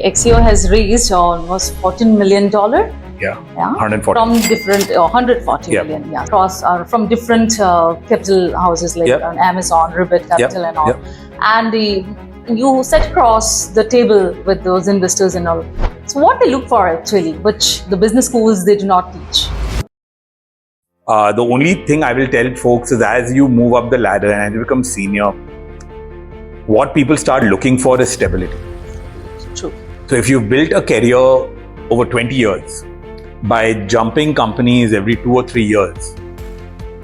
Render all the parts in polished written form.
Axio has raised almost $14 million. Yeah, 140. From different 140 Yep. million, across from different capital houses like Yep. Amazon, Ribbit Capital, and all. Yep. And you sat across the table with those investors and all. So, what they look for actually, which the business schools they do not teach. The only thing I will tell folks is as you move up the ladder and as you become senior, what people start looking for is stability. True. So if you've built a career over 20 years by jumping companies every 2 or 3 years,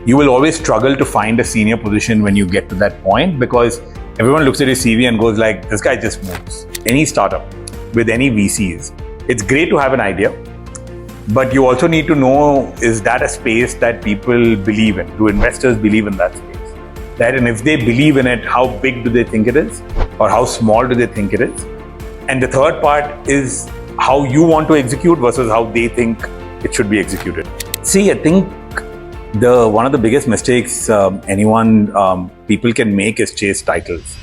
you will always struggle to find a senior position when you get to that point because everyone looks at your CV and goes like, this guy just moves. Any startup with any VCs, it's great to have an idea, but you also need to know, is that a space that people believe in? Do investors believe in that space? Right? And if they believe in it, how big do they think it is? Or how small do they think it is? And the third part is how you want to execute versus how they think it should be executed. See, I think one of the biggest mistakes people can make is chase titles.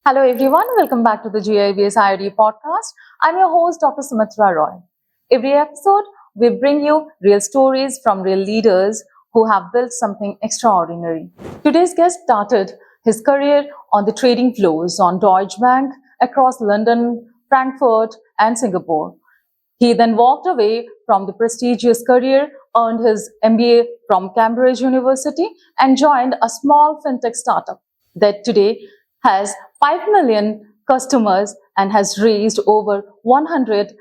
Hello everyone, welcome back to the GIBS IRE podcast. I'm your host, Dr. Sumitra Roy. Every episode, we bring you real stories from real leaders who have built something extraordinary. Today's guest started his career on the trading floors on Deutsche Bank across London, Frankfurt, and Singapore. He then walked away from the prestigious career, earned his MBA from Cambridge University, and joined a small fintech startup that today has 5 million customers and has raised over $140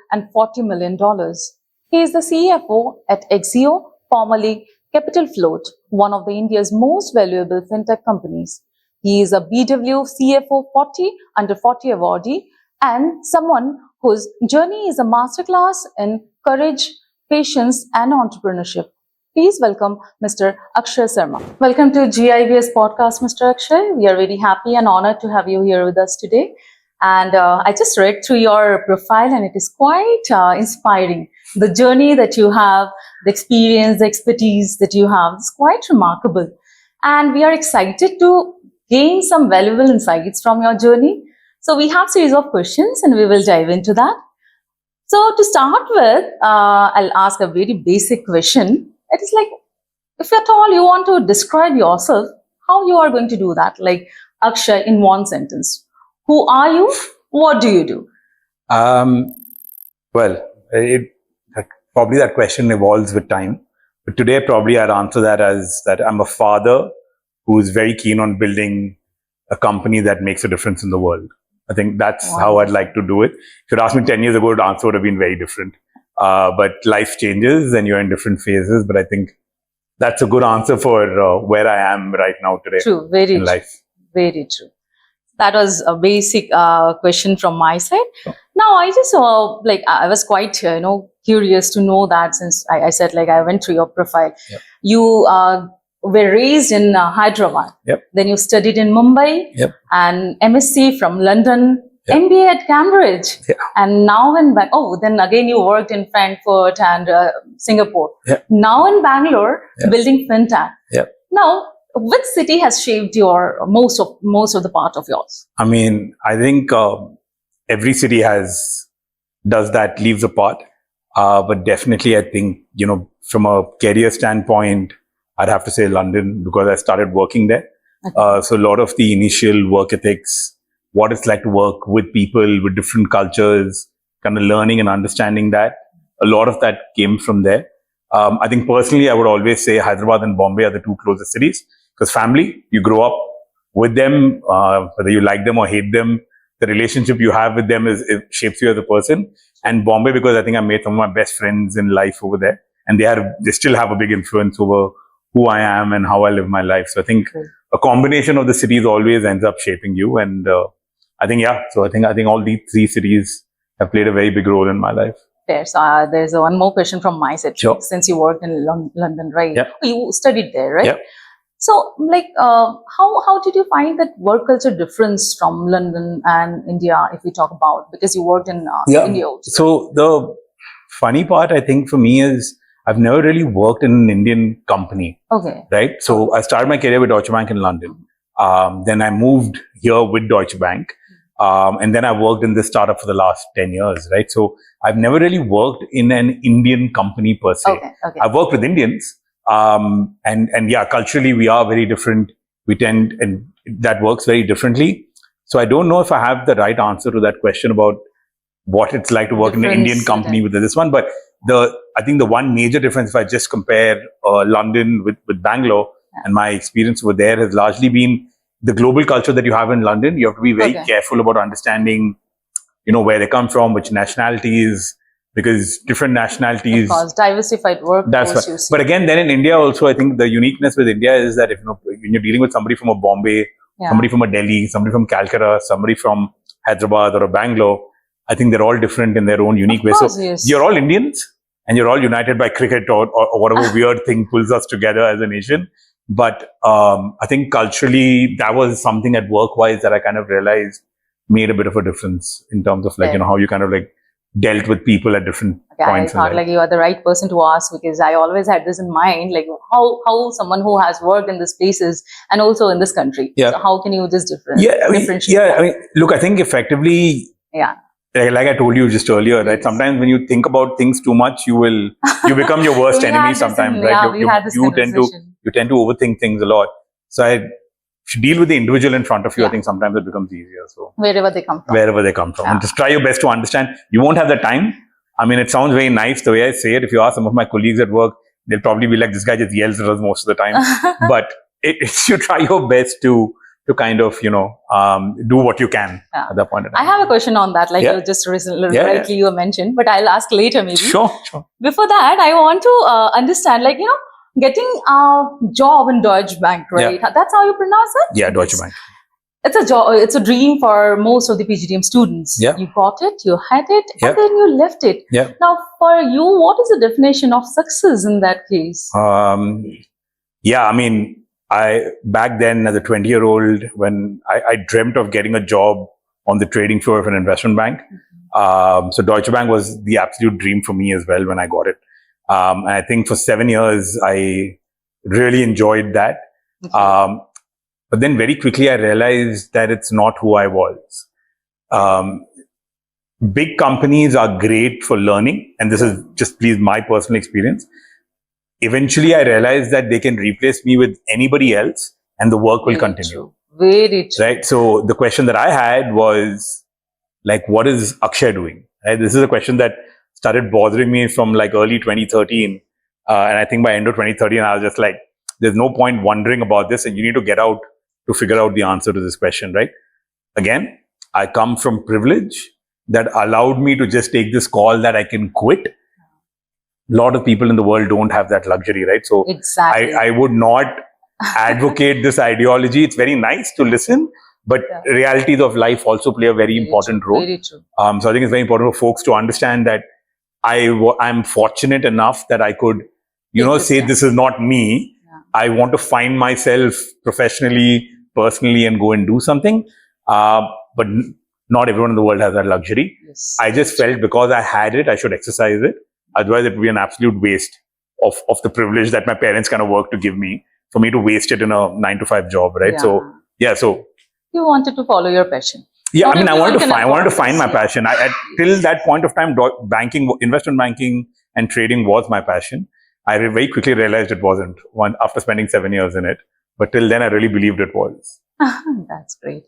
million. He is the CFO at Axio, formerly Capital Float, one of the India's most valuable fintech companies. He is a BW CFO 40 under 40 awardee and someone whose journey is a masterclass in courage, patience, and entrepreneurship. Please welcome Mr. Akshay Sarma. Welcome to GIBS podcast, Mr. Akshay. We are very happy and honored to have you here with us today. And I just read through your profile and it is quite inspiring. The journey that you have, the experience, the expertise that you have is quite remarkable. And we are excited to gain some valuable insights from your journey. So we have a series of questions and we will dive into that. So to start with, I'll ask a very basic question. It is like, if at all you want to describe yourself, how you are going to do that? Like Akshay in one sentence. Who are you? What do you do? Well, probably that question evolves with time. But today, probably I'd answer that as that I'm a father who's very keen on building a company that makes a difference in the world. I think that's how I'd like to do it. If you'd asked me 10 years ago, the answer would have been very different. But life changes and you're in different phases. But I think that's a good answer for where I am right now today. True, very in life. Very true. That was a basic question from my side. Sure. Now, I just I was quite curious to know that since I said I went through your profile. Yep. You were raised in Hyderabad. Yep. Then you studied in Mumbai. Yep. And MSc from London. Yep. MBA at Cambridge. Yeah. And now then again you worked in Frankfurt and Singapore. Yep. Now in Bangalore, Yep. building Fintech. Yep. Now, which city has shaped your most of the part of yours? I mean, I think every city does that, leaves a part. But definitely, I think, from a career standpoint, I'd have to say London because I started working there. Okay. So a lot of the initial work ethics, what it's like to work with people with different cultures, kind of learning and understanding that, a lot of that came from there. I think personally, I would always say Hyderabad and Bombay are the two closest cities because family, you grow up with them, whether you like them or hate them, the relationship you have with them it shapes you as a person. And Bombay, because I think I made some of my best friends in life over there, and they still have a big influence over who I am and how I live my life. So I think a combination of the cities always ends up shaping you. And I think all these three cities have played a very big role in my life. There's one more question from my side. Sure. Since you worked in London, right? Yep. You studied there, right? Yep. So, like, how did you find that work culture difference from London and India, if we talk about, because you worked in India also? So the funny part, I think, for me is I've never really worked in an Indian company. Okay. Right. So I started my career with Deutsche Bank in London. Then I moved here with Deutsche Bank. And then I worked in this startup for the last 10 years. Right. So I've never really worked in an Indian company per se. Okay. I've worked with Indians. And yeah, culturally, we are very different. We tend, and that works very differently. So I don't know if I have the right answer to that question about what it's like to work in an Indian company with this one. But I think the one major difference, if I just compare London with Bangalore, and my experience over there has largely been the global culture that you have in London. You have to be very careful about understanding, where they come from, which nationalities, because different nationalities. Of course, diversified workforce. That's right. But again, then in India also, I think the uniqueness with India is that if when you're dealing with somebody from a Bombay, somebody from a Delhi, somebody from Calcutta, somebody from Hyderabad or a Bangalore, I think they're all different in their own unique way. So you're all Indians and you're all united by cricket or whatever weird thing pulls us together as a nation. But I think culturally, that was something at work-wise that I kind of realized made a bit of a difference in terms of how you kind of dealt with people at different points. I thought you are the right person to ask, because I always had this in mind, how someone who has worked in these places and also in this country. So how can you just differentiate? Look, I think effectively, like I told you just earlier, right? Sometimes when you think about things too much, you become your worst enemy sometimes, right? You tend to overthink things a lot. So I should deal with the individual in front of you. I think sometimes it becomes easier. So wherever they come from. And just try your best to understand. You won't have the time. I mean, it sounds very nice the way I say it. If you ask some of my colleagues at work, they'll probably be like, this guy just yells at us most of the time. But you try your best to kind of, do what you can at that point in time. I have a question on that, you just rightly you mentioned, but I'll ask later maybe. Sure. Before that, I want to understand, getting a job in Deutsche Bank, right? That's how you pronounce it? Yeah, Deutsche Bank. It's a job. It's a dream for most of the PGDM students. Yeah. You got it, you had it, and then you left it. Yeah. Now, for you, what is the definition of success in that case? Back then as a 20-year-old, when I dreamt of getting a job on the trading floor of an investment bank. So Deutsche Bank was the absolute dream for me as well when I got it. And I think for 7 years, I really enjoyed that. But then very quickly, I realized that it's not who I was. Big companies are great for learning. And this is just please my personal experience. Eventually, I realized that they can replace me with anybody else and the work will continue. Very true. Right. So the question that I had was what is Akshay doing? Right? This is a question that started bothering me from early 2013. And I think by end of 2013, I was just there's no point wondering about this and you need to get out to figure out the answer to this question, right? Again, I come from privilege that allowed me to just take this call that I can quit. A lot of people in the world don't have that luxury, right? So I would not advocate this ideology. It's very nice to listen, but realities of life also play a very important role. Very true. So I think it's very important for folks to understand that I'm fortunate enough that I could, say this is not me. Yeah. I want to find myself professionally, personally, and go and do something. But not everyone in the world has that luxury. Yes. I just felt because I had it, I should exercise it. Otherwise, it would be an absolute waste of the privilege that my parents kind of worked to give me, for me to waste it in a 9-to-5 job, right? Yeah. So you wanted to follow your passion. Yeah, I wanted to find my passion. Till that point of time, investment banking and trading was my passion. I very quickly realized it wasn't after spending 7 years in it. But till then, I really believed it was. That's great.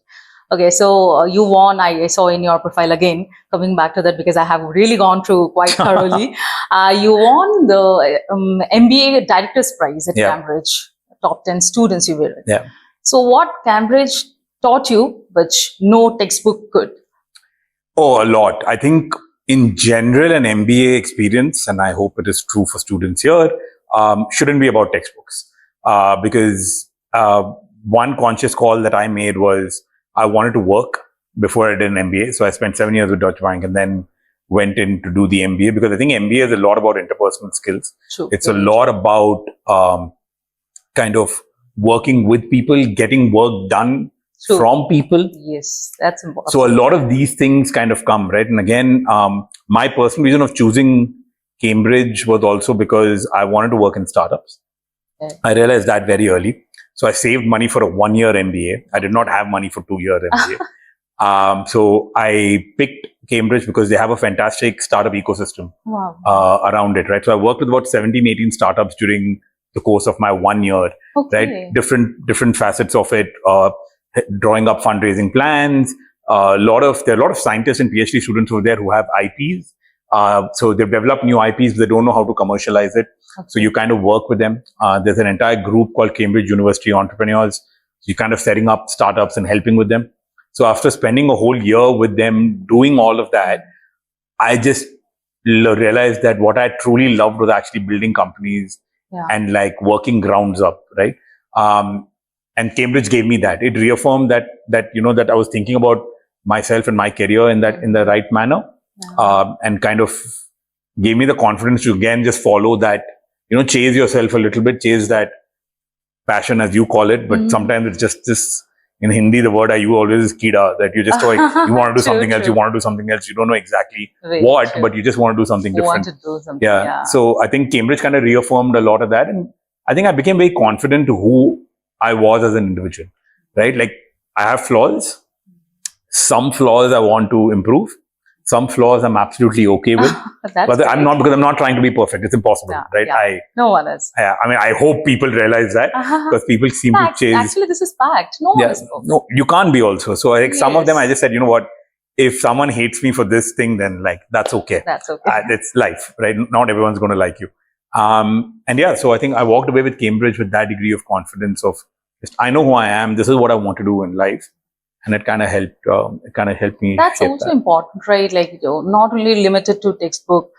Okay, so you won, I saw in your profile again, coming back to that because I have really gone through quite thoroughly. You won the MBA Director's Prize at Cambridge, top 10 students you were with. Yeah. So what Cambridge taught you, which no textbook could? Oh, a lot. I think in general, an MBA experience, and I hope it is true for students here, shouldn't be about textbooks. Because one conscious call that I made was, I wanted to work before I did an MBA. So I spent 7 years with Deutsche Bank and then went in to do the MBA, because I think MBA is a lot about interpersonal skills. True. It's a lot about kind of working with people, getting work done True. from people. Yes, that's important. So a lot of these things kind of come, right? And again, my personal reason of choosing Cambridge was also because I wanted to work in startups. Okay. I realized that very early. So I saved money for a 1-year MBA. I did not have money for 2-year MBA. So I picked Cambridge because they have a fantastic startup ecosystem around it, right? So I worked with about 17, 18 startups during the course of my 1 year, right? Different facets of it, drawing up fundraising plans. There are a lot of scientists and PhD students over there who have IPs. So they've developed new IPs, but they don't know how to commercialize it. Okay. So you kind of work with them. There's an entire group called Cambridge University Entrepreneurs. So you're kind of setting up startups and helping with them. So after spending a whole year with them, doing all of that, I just realized that what I truly loved was actually building companies and like working grounds up, right? And Cambridge gave me that. It reaffirmed that that I was thinking about myself and my career in the right manner, and kind of gave me the confidence to again just follow that, chase yourself a little bit, chase that passion as you call it. But sometimes it's just this. In Hindi, the word I use always is kida, that you just like, you want to do something else, you want to do something else, you don't know exactly what, but you just want to do something different. Yeah. So I think Cambridge kind of reaffirmed a lot of that. And I think I became very confident to who I was as an individual, right? Like I have flaws. Some flaws I want to improve. Some flaws I'm absolutely okay with. But I'm not, because I'm not trying to be perfect. It's impossible, right? Yeah. No one is. I mean, I hope people realize that, because people seem to chase. Actually, this is fact. No one is perfect. No, you can't be also. So like some of them, I just said, you know what? If someone hates me for this thing, then like, that's okay. That's okay. It's life, right? Not everyone's going to like you. And yeah, so I think I walked away with Cambridge with that degree of confidence of just, I know who I am. This is what I want to do in life. And it kind of helped me. That's also important, right? Like, not only limited to textbook,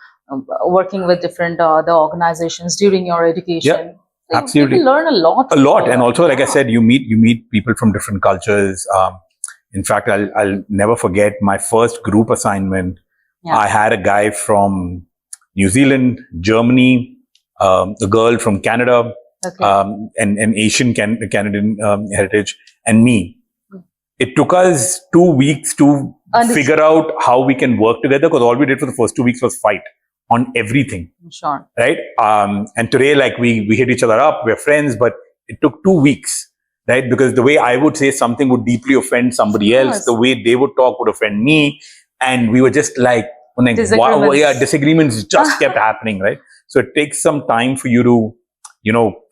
working with different the organizations during your education. Yeah, absolutely. You learn a lot. And also, like I said, you meet people from different cultures. In fact, I'll never forget my first group assignment. Yeah. I had a guy from New Zealand, Germany, a girl from Canada, an Asian Canadian heritage, and me. It took us 2 weeks to figure out how we can work together, because all we did for the first 2 weeks was fight on everything. Sure. Right? And today, like we hit each other up, we're friends, but it took 2 weeks, right? Because the way I would say something would deeply offend somebody else, the way they would talk would offend me. And we were just like, disagreements just kept happening, right? So it takes some time for you to,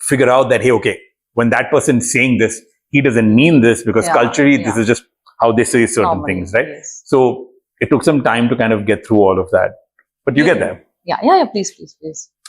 figure out that, hey, okay, when that person's saying this, he doesn't mean this, because culturally, this is just how they say certain things, right? Yes. So it took some time to kind of get through all of that, but you get there. Yeah. Please.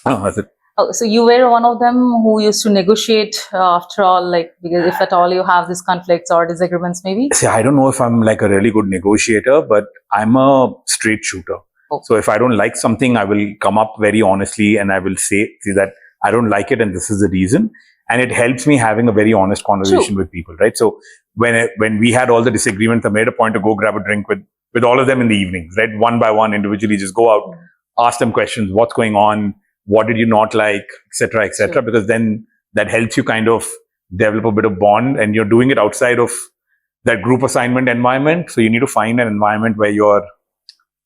Oh, that's it. Oh, so you were one of them who used to negotiate after all, like, because if at all you have these conflicts or disagreements, maybe? See, I don't know if I'm like a really good negotiator, but I'm a straight shooter. So if I don't like something, I will come up very honestly and I will say that I don't like it and this is the reason. And it helps me having a very honest conversation with people, right? So when we had all the disagreements, I made a point to go grab a drink with all of them in the evenings, right? One by one, individually, just go out, ask them questions. What's going on? What did you not like? Etc. Because then that helps you kind of develop a bit of bond, and you're doing it outside of that group assignment environment. So you need to find an environment where you're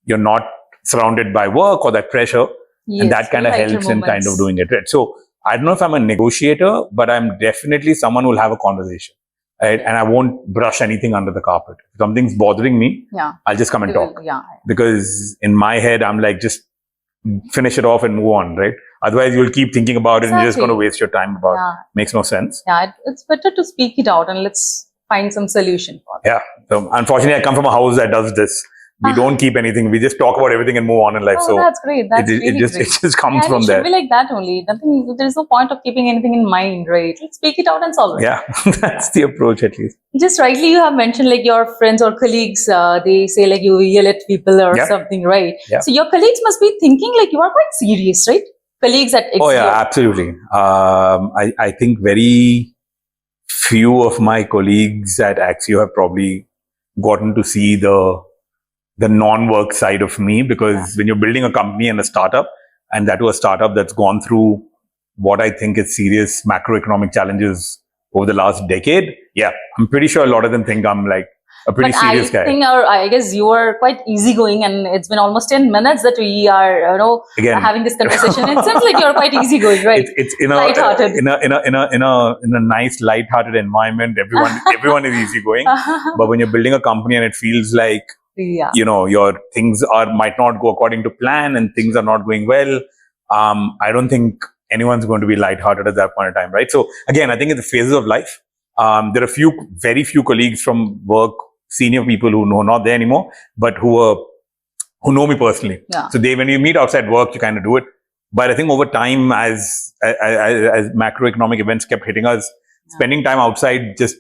not surrounded by work or that pressure. And that kind of helps in kind of doing it, right? So I don't know if I'm a negotiator, but I'm definitely someone who will have a conversation, right? And I won't brush anything under the carpet. If something's bothering me, I'll just come and talk. Because in my head, I'm like, just finish it off and move on, right? Otherwise, you'll keep thinking about it and you're just going to waste your time about it. Makes no sense. Yeah, it's better to speak it out and let's find some solution for it. Yeah. So unfortunately, I come from a house that does this. We don't keep anything. We just talk about everything and move on in life. So that's great. It just comes from there. It should be like that only. There is no point of keeping anything in mind, right? Let's speak it out and solve it. Yeah, that's the approach at least. Just rightly, you have mentioned like your friends or colleagues, they say like you yell at people or something, right? Yeah. So your colleagues must be thinking like you are quite serious, right? Colleagues at Axio. Oh yeah, absolutely. I think very few of my colleagues at Axio have probably gotten to see the non-work side of me, because when you're building a company and a startup, and that was a startup that's gone through what I think is serious macroeconomic challenges over the last decade, yeah, I'm pretty sure a lot of them think I'm like a pretty But serious guy. I guess you are quite easygoing, and it's been almost 10 minutes that we are, Again, having this conversation. It seems like you're quite easygoing, right? it's in a Lighthearted. in a nice light-hearted environment. Everyone is easygoing. But when you're building a company and it feels like Yeah. your things might not go according to plan and things are not going well, I don't think anyone's going to be lighthearted at that point in time, right? So again, I think in the phases of life, there are very few colleagues from work, senior people who know not there anymore, but who know me personally. Yeah. So when you meet outside work, you kind of do it. But I think over time, as macroeconomic events kept hitting us, spending time outside just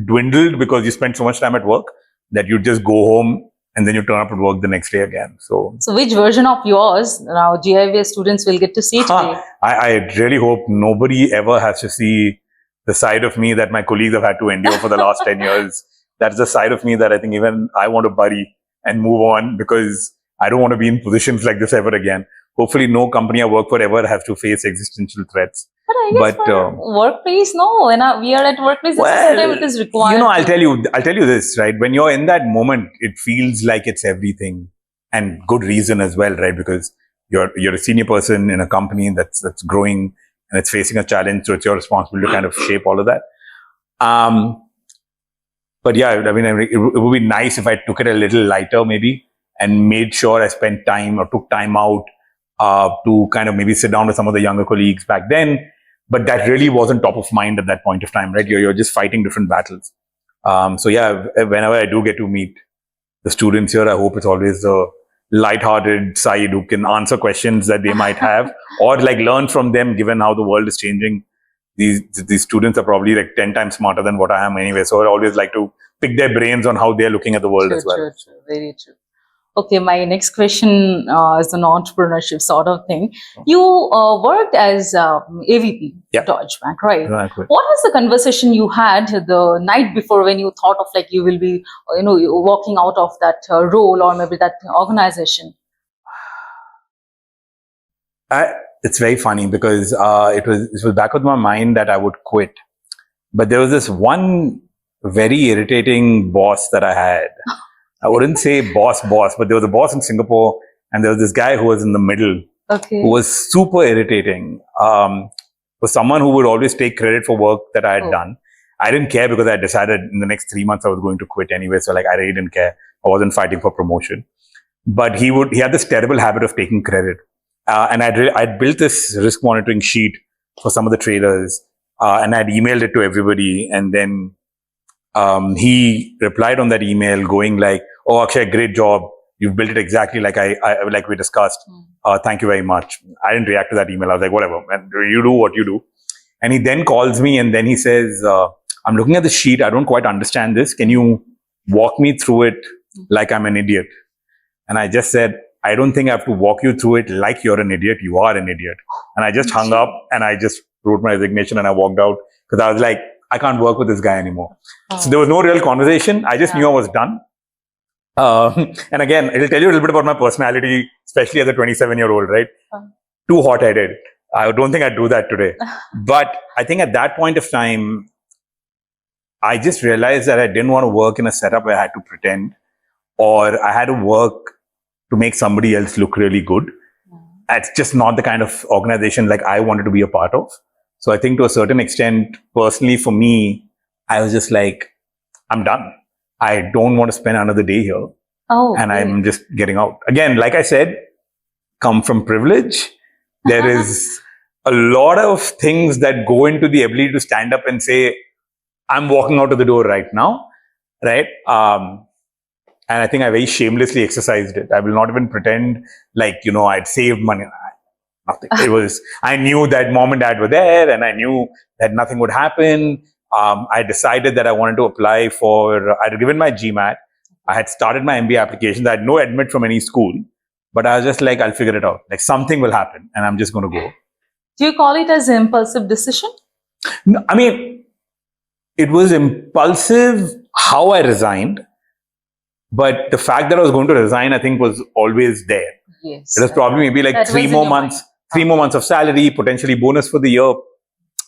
dwindled because you spend so much time at work that you just go home and then you turn up at work the next day again. So which version of yours now GIBS students will get to see today? I really hope nobody ever has to see the side of me that my colleagues have had to endure for the last 10 years. That's the side of me that I think even I want to bury and move on, because I don't want to be in positions like this ever again. Hopefully no company I work for ever has to face existential threats. But I guess for workplace, no. When we are at workplace, sometimes it is required. I'll tell you this, right? When you're in that moment, it feels like it's everything, and good reason as well, right? Because you're a senior person in a company that's growing and it's facing a challenge, so it's your responsibility to kind of shape all of that. But yeah, I mean, it would be nice if I took it a little lighter, maybe, and made sure I spent time or took time out to kind of maybe sit down with some of the younger colleagues back then. But that really wasn't top of mind at that point of time, right? You're just fighting different battles. So yeah, whenever I do get to meet the students here, I hope it's always the lighthearted side who can answer questions that they might have or like learn from them, given how the world is changing. These students are probably like 10 times smarter than what I am anyway. So I always like to pick their brains on how they're looking at the world as well. True. Very true. Okay, my next question is an entrepreneurship sort of thing. You worked as AVP at Deutsche Bank, right? Exactly. What was the conversation you had the night before when you thought of like you will be, walking out of that role or maybe that organization? It's very funny because it was back of my mind that I would quit. But there was this one very irritating boss that I had. I wouldn't say boss, but there was a boss in Singapore and there was this guy who was in the middle, who was super irritating. Was someone who would always take credit for work that I had done. I didn't care because I decided in the next 3 months I was going to quit anyway. So like I really didn't care. I wasn't fighting for promotion. But he had this terrible habit of taking credit. And I'd built this risk monitoring sheet for some of the traders and I'd emailed it to everybody. And then he replied on that email going like, "Oh, Akshay, great job. You've built it exactly like like we discussed. Thank you very much." I didn't react to that email. I was like, whatever, man, you do what you do. And he then calls me and then he says, "I'm looking at the sheet. I don't quite understand this. Can you walk me through it like I'm an idiot?" And I just said, "I don't think I have to walk you through it like you're an idiot. You are an idiot." And I just hung up and I just wrote my resignation and I walked out because I was like, I can't work with this guy anymore. So there was no real conversation. I just knew I was done. And again, it'll tell you a little bit about my personality, especially as a 27-year-old, right? Too hot-headed. I don't think I'd do that today. But I think at that point of time, I just realized that I didn't want to work in a setup where I had to pretend or I had to work to make somebody else look really good. It's just not the kind of organization like I wanted to be a part of. So I think to a certain extent, personally for me, I was just like, I'm done. I don't want to spend another day here. I'm just getting out. Again, like I said, come from privilege. There is a lot of things that go into the ability to stand up and say, I'm walking out of the door right now. Right? And I think I very shamelessly exercised it. I will not even pretend like, I'd saved money. Nothing. I knew that mom and dad were there and I knew that nothing would happen. I decided that I wanted to apply I'd given my GMAT. I had started my MBA applications. I had no admit from any school, but I was just like, I'll figure it out. Like something will happen and I'm just going to go. Do you call it as an impulsive decision? No, I mean, it was impulsive how I resigned. But the fact that I was going to resign, I think was always there. Yes. It was probably maybe like 3 more months of salary, potentially bonus for the year.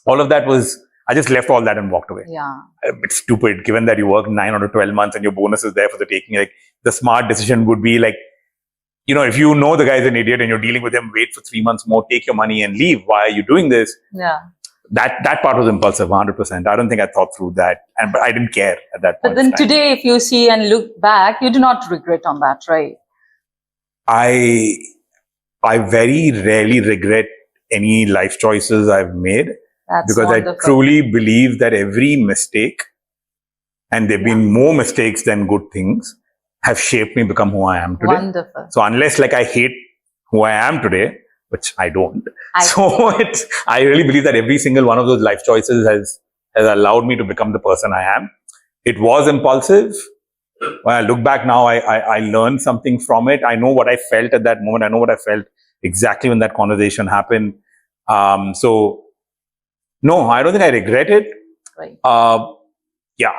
All of that was I just left all that and walked away. Yeah. A bit stupid, given that you work 9 or 12 months and your bonus is there for the taking. Like, the smart decision would be like, if you know the guy's an idiot and you're dealing with him, wait for 3 months more, take your money and leave. Why are you doing this? Yeah. That part was impulsive, 100%. I don't think I thought through that, but I didn't care at that point. But then today, if you see and look back, you do not regret on that, right? I very rarely regret any life choices I've made. That's because wonderful. I truly believe that every mistake, and there have been more mistakes than good things, have shaped me become who I am today. Wonderful. So unless I hate who I am today, which I don't, I really believe that every single one of those life choices has allowed me to become the person I am. It was impulsive. When I look back now, I learned something from it. I know what I felt at that moment. I know what I felt exactly when that conversation happened. So no, I don't think I regret it. Right. Yeah.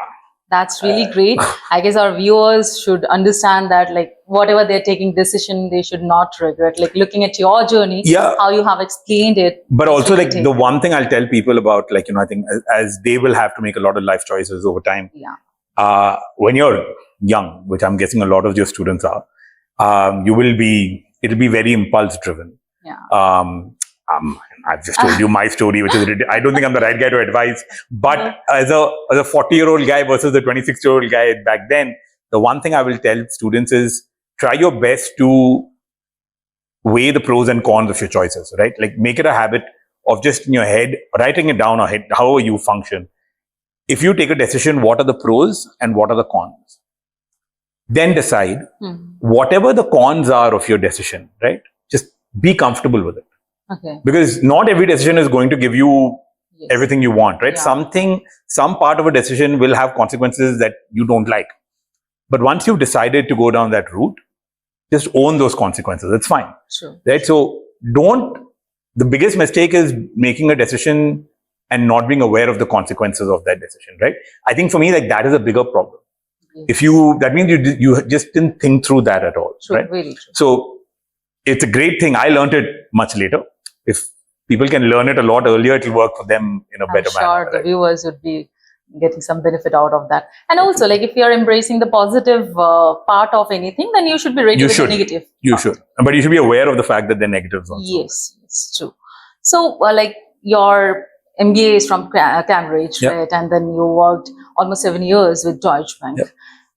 That's really great. I guess our viewers should understand that, whatever they're taking decision, they should not regret. Looking at your journey, how you have explained it. But also, the one thing I'll tell people about, I think as they will have to make a lot of life choices over time. Yeah. When you're young, which I'm guessing a lot of your students are, it'll be very impulse driven. Yeah. I've just told you my story, which is, I don't think I'm the right guy to advise. But as a 40-year-old guy versus the 26-year-old guy back then, the one thing I will tell students is try your best to weigh the pros and cons of your choices, right? Make it a habit of just in your head, writing it down or however you function. If you take a decision, what are the pros and what are the cons? Then decide whatever the cons are of your decision, right? Just be comfortable with it. Okay. Because not every decision is going to give you everything you want, right? Yeah. Some part of a decision will have consequences that you don't like. But once you've decided to go down that route, just own those consequences. It's fine. Sure. Right? So the biggest mistake is making a decision and not being aware of the consequences of that decision, right? I think for me, that is a bigger problem. Yes. That means you just didn't think through that at all, True, right? very true. So it's a great thing. I learned it much later. If people can learn it a lot earlier, it will work for them in a better manner. I'm sure the viewers would be getting some benefit out of that. And also, if you're embracing the positive part of anything, then you should be ready with the negative. You should. But you should be aware of the fact that they're negatives also. Yes, it's true. So, your MBA is from Cambridge, right? And then you worked almost 7 years with Deutsche Bank. Yep.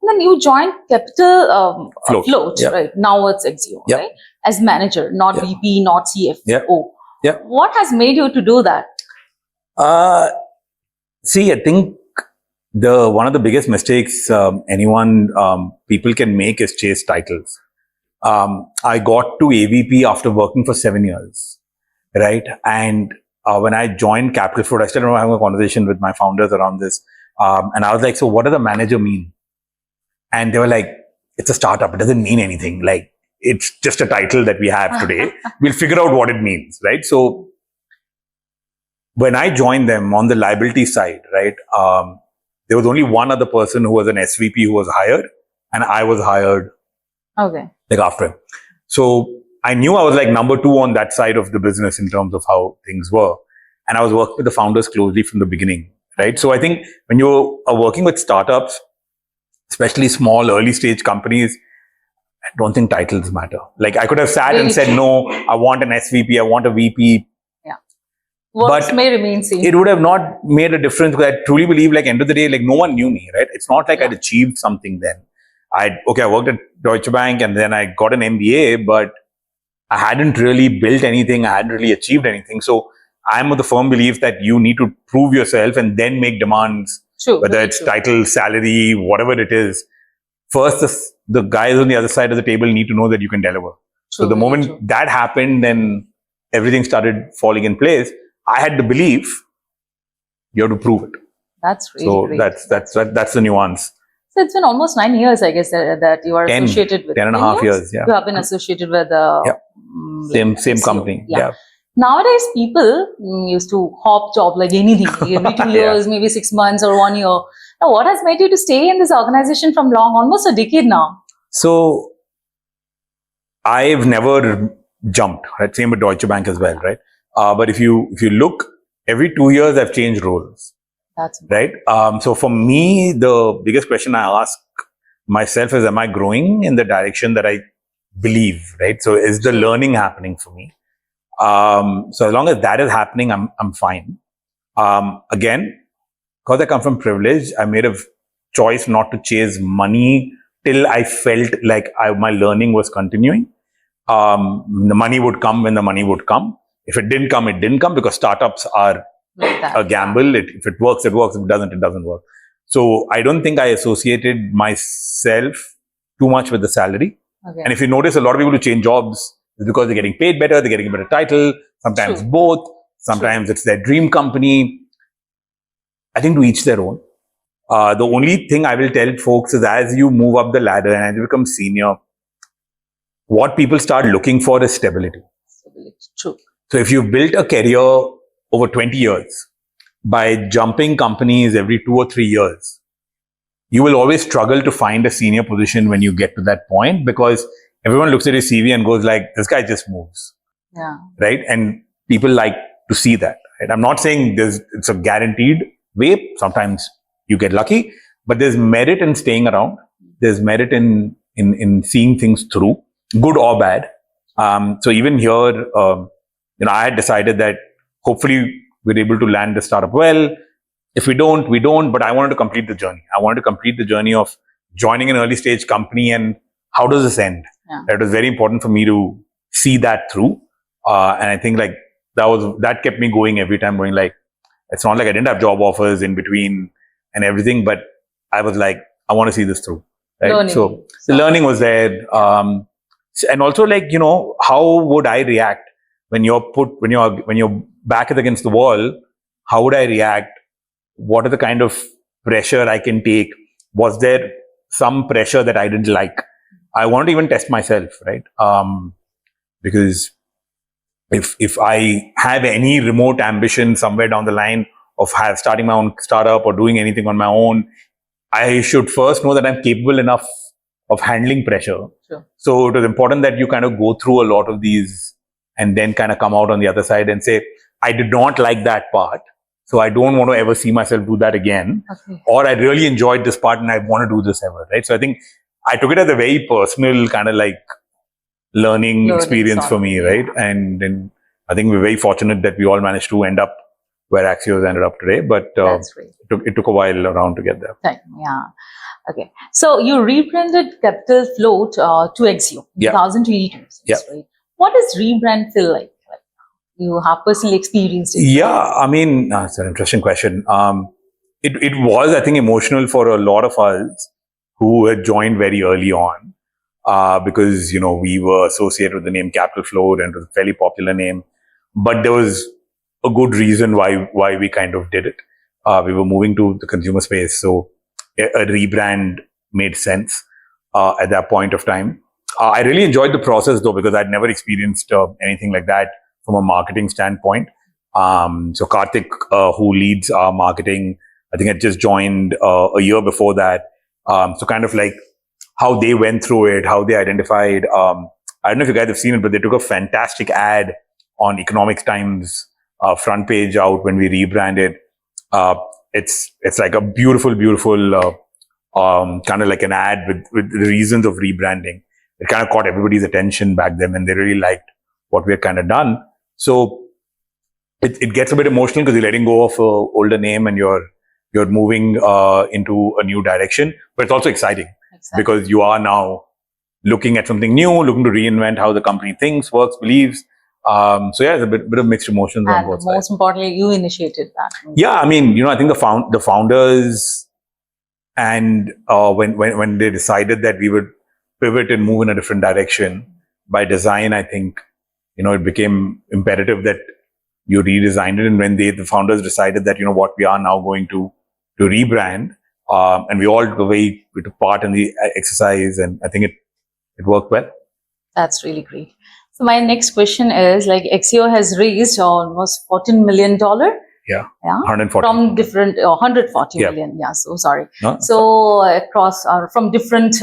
And then you joined Capital Float, Yep. right? Now it's Axio, Yep. right? As manager, not VP, not CFO. Yeah. What has made you to do that? See, I think one of the biggest mistakes people can make is chase titles. I got to AVP after working for 7 years, right? And when I joined Capital Float, I still remember having a conversation with my founders around this. And I was like, so what does a manager mean? And they were like, it's a startup. It doesn't mean anything. It's just a title that we have today. We'll figure out what it means, right? So when I joined them on the liability side, right, there was only one other person who was an SVP who was hired, and I was hired after him. So I knew I was number 2 on that side of the business in terms of how things were. And I was working with the founders closely from the beginning, right? So I think when you are working with startups, especially small early stage companies, I don't think titles matter. I could have sat and said, no, I want an SVP, I want a VP. Yeah. Works may remain same. It would have not made a difference, because I truly believe, end of the day, no one knew me, right? It's not I'd achieved something then. I worked at Deutsche Bank and then I got an MBA, but I hadn't really built anything. I hadn't really achieved anything. So I'm of the firm belief that you need to prove yourself and then make demands, whether it's title, salary, whatever it is. First, the guys on the other side of the table need to know that you can deliver. So the moment that happened, then everything started falling in place. I had the belief you have to prove it. That's really great. That's the nuance. So it's been almost 9 years, I guess, that you are associated with. 10 and a half years, yeah. You have been associated with same company. Yeah. Nowadays, people used to hop job like anything, every 2 years, maybe 6 months or 1 year. Now, what has made you to stay in this organization from almost a decade now? So, I've never jumped, right? Same with Deutsche Bank as well, right? But if you look, every 2 years I've changed roles. That's right? So for me, the biggest question I ask myself is, am I growing in the direction that I believe, right? So is the learning happening for me? So as long as that is happening, I'm fine. Again, because I come from privilege, I made a choice not to chase money till I felt like my learning was continuing. The money would come when the money would come. If it didn't come, it didn't come, because startups are like that. a gamble. If it works, it works. If it doesn't, it doesn't work. So I don't think I associated myself too much with the salary. Okay. And if you notice, a lot of people who change jobs is because they're getting paid better, they're getting a better title, sometimes True. both, sometimes it's their dream company. I think to each their own. The only thing I will tell folks is, as you move up the ladder and as you become senior, what people start looking for is stability. True. So if you've built a career over 20 years by jumping companies every 2 or 3 years, you will always struggle to find a senior position when you get to that point, because everyone looks at your CV and goes like, this guy just moves. Yeah. Right? And people like to see that. Right? I'm not saying it's a guaranteed way. Sometimes you get lucky, but there's merit in staying around. There's merit in seeing things through, good or bad. So even here, I had decided that hopefully we're able to land the startup well. If we don't, we don't. But I wanted to complete the journey. I wanted to complete the journey of joining an early stage company and how does this end? Yeah. That was very important for me to see that through. And I think like that kept me going every time, going like, it's not like I didn't have job offers in between and everything, but I was like, I want to see this through. Right? Learning. So the learning was there. And also like, how would I react when your back is against the wall? How would I react? What are the kind of pressure I can take? Was there some pressure that I didn't like? I wanted to even test myself, right? Because if I have any remote ambition somewhere down the line of starting my own startup or doing anything on my own, I should first know that I'm capable enough of handling pressure. Sure. So it was important that you kind of go through a lot of these and then kind of come out on the other side and say, I did not like that part, so I don't want to ever see myself do that again. Okay. Or I really enjoyed this part and I want to do this ever, right? So I think I took it as a very personal kind of like learning experience for me, right? And then I think we're very fortunate that we all managed to end up where Axio has ended up today. But it took a while around to get there. Yeah. Okay. So you rebranded Capital Float to Axio in 2022. Yeah. Right? What does rebrand feel like? You have personally experienced it. Yeah, I mean, it's an interesting question. It was, I think, emotional for a lot of us who had joined very early on, because, we were associated with the name Capital Float and it was a fairly popular name. But there was a good reason why we kind of did it. We were moving to the consumer space, so a rebrand made sense at that point of time. I really enjoyed the process though, because I'd never experienced anything like that from a marketing standpoint. So Karthik, who leads our marketing, I think had just joined a year before that. So kind of like how they went through it, how they identified. I don't know if you guys have seen it, but they took a fantastic ad on Economics Times front page out when we rebranded. It's like a beautiful kind of like an ad with the reasons of rebranding. It kind of caught everybody's attention back then, and they really liked what we had kind of done. So it gets a bit emotional because you're letting go of an older name and you're moving into a new direction. But it's also exciting because you are now looking at something new, looking to reinvent how the company thinks, works, believes. So yeah, it's a bit of mixed emotions on both sides. Most importantly, you initiated that. Yeah, I mean, I think the founders, and when they decided that we would pivot and move in a different direction by design, I think it became imperative that you redesigned it. And when the founders decided that what we are now going to rebrand, and we all took part in the exercise, and I think it worked well. That's really great. So my next question is, like, Axio has raised almost $14 million. Yeah. 140. From different, 140 million. Yeah. So sorry. No, so across from different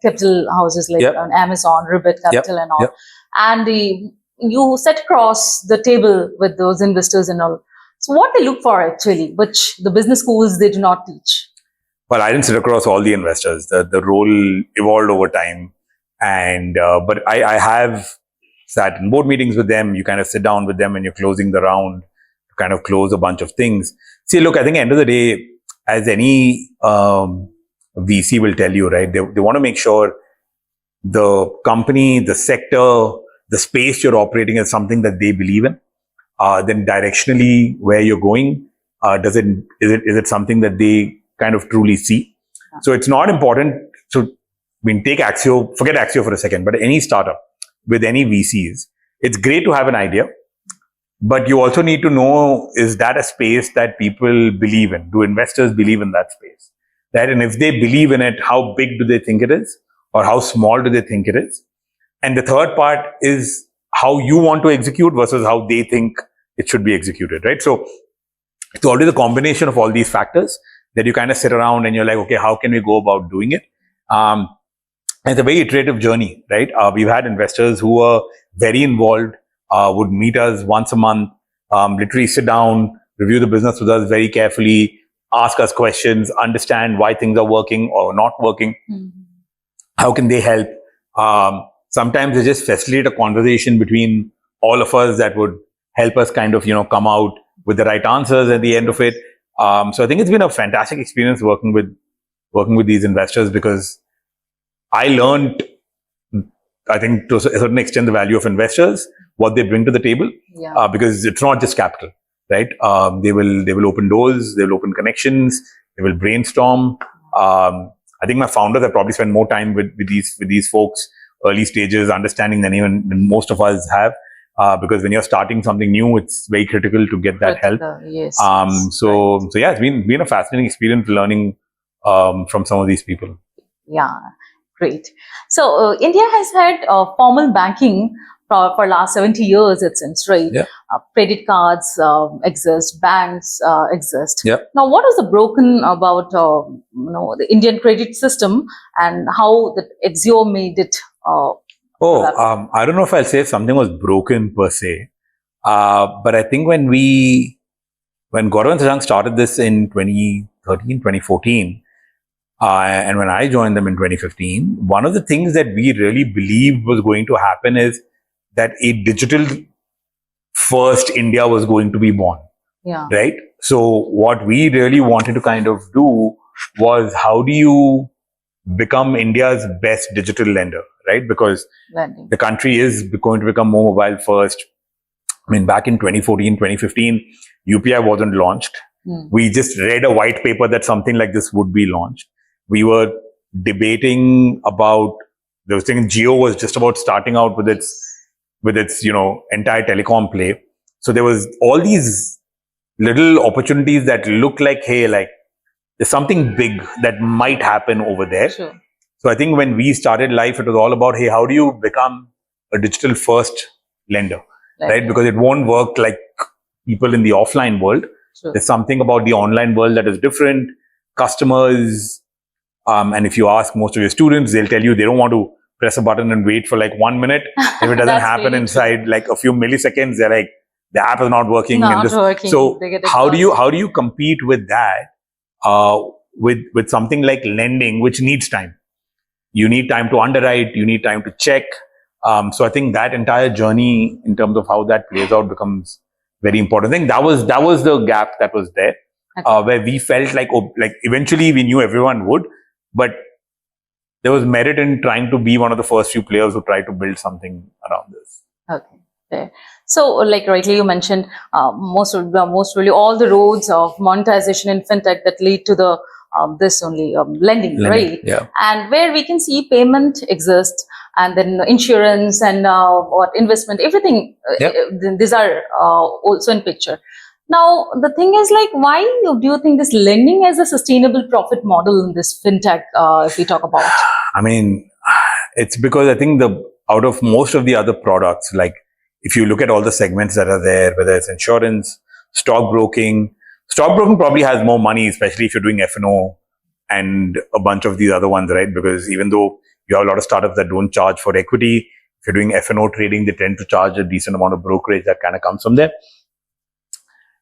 capital houses like Amazon, Ribbit Capital and all. And you sat across the table with those investors and all. So what they look for actually, which the business schools they do not teach. Well, I didn't sit across all the investors. The role evolved over time, and but I have sat in board meetings with them. You kind of sit down with them when you're closing the round to kind of close a bunch of things. See, look, I think at the end of the day, as any VC will tell you, right? They want to make sure the company, the sector, the space you're operating is something that they believe in. Then directionally, where you're going, is it something that they kind of truly see? So it's not important. So take Axio, forget Axio for a second, but any startup with any VCs, it's great to have an idea, but you also need to know, is that a space that people believe in? Do investors believe in that space? Right? And if they believe in it, how big do they think it is? Or how small do they think it is? And the third part is how you want to execute versus how they think it should be executed, right? So it's always a combination of all these factors that you kind of sit around and you're like, okay, how can we go about doing it? It's a very iterative journey, right? We've had investors who are very involved, would meet us once a month, literally sit down, review the business with us very carefully, ask us questions, understand why things are working or not working. Mm-hmm. How can they help? Sometimes they just facilitate a conversation between all of us that would help us kind of, come out with the right answers at the end of it. So I think it's been a fantastic experience working with these investors, because I learned, I think to a certain extent, the value of investors, what they bring to the table, because it's not just capital, right? They will open doors, they will open connections, they will brainstorm. I think my founders have probably spent more time with these folks, early stages, understanding than even most of us have. Because when you're starting something new, it's very critical to get that help. Yes. So yeah, it's been a fascinating experience learning from some of these people. Yeah, great. So India has had formal banking for last 70 years, it seems, right? Yeah. Credit cards exist, banks exist. Yeah. Now, what is the broken about the Indian credit system, and how the Axio made it? I don't know if I'll say something was broken per se, but I think when Gaurav and Shashank started this in 2013, 2014, and when I joined them in 2015, one of the things that we really believed was going to happen is that a digital first India was going to be born. Yeah. Right? So what we really wanted to kind of do was, how do you become India's best digital lender, right? Because the country is going to become more mobile first. I mean, back in 2014, 2015, UPI wasn't launched. We just read a white paper that something like this would be launched. We were debating about those things. Jio was just about starting out with its entire telecom play. So there was all these little opportunities that look like, hey, like there's something big that might happen over there. Sure. So I think when we started life, it was all about, hey, how do you become a digital first lender, right? Because it won't work like people in the offline world. Sure. There's something about the online world that is different. Customers, and if you ask most of your students, they'll tell you they don't want to press a button and wait for like 1 minute. If it doesn't happen inside like a few milliseconds, they're like, the app is not working. So how do you compete with that? With something like lending, which needs time. You need time to underwrite, you need time to check. So I think that entire journey in terms of how that plays out becomes very important. I think that was the gap that was there, where we felt like eventually we knew everyone would, but there was merit in trying to be one of the first few players who tried to build something around this. Okay. There. So, like rightly you mentioned, most really all the roads of monetization in fintech that lead to the this only lending, right? Yeah. And where we can see payment exists, and then insurance and or investment, everything. These are also in picture. Now, the thing is, like, why do you think this lending is a sustainable profit model in this fintech? If we talk about, I mean, it's because I think out of most of the other products, like, if you look at all the segments that are there, whether it's insurance, stockbroking probably has more money, especially if you're doing F&O and a bunch of these other ones, right? Because even though you have a lot of startups that don't charge for equity, if you're doing F&O trading, they tend to charge a decent amount of brokerage that kind of comes from there.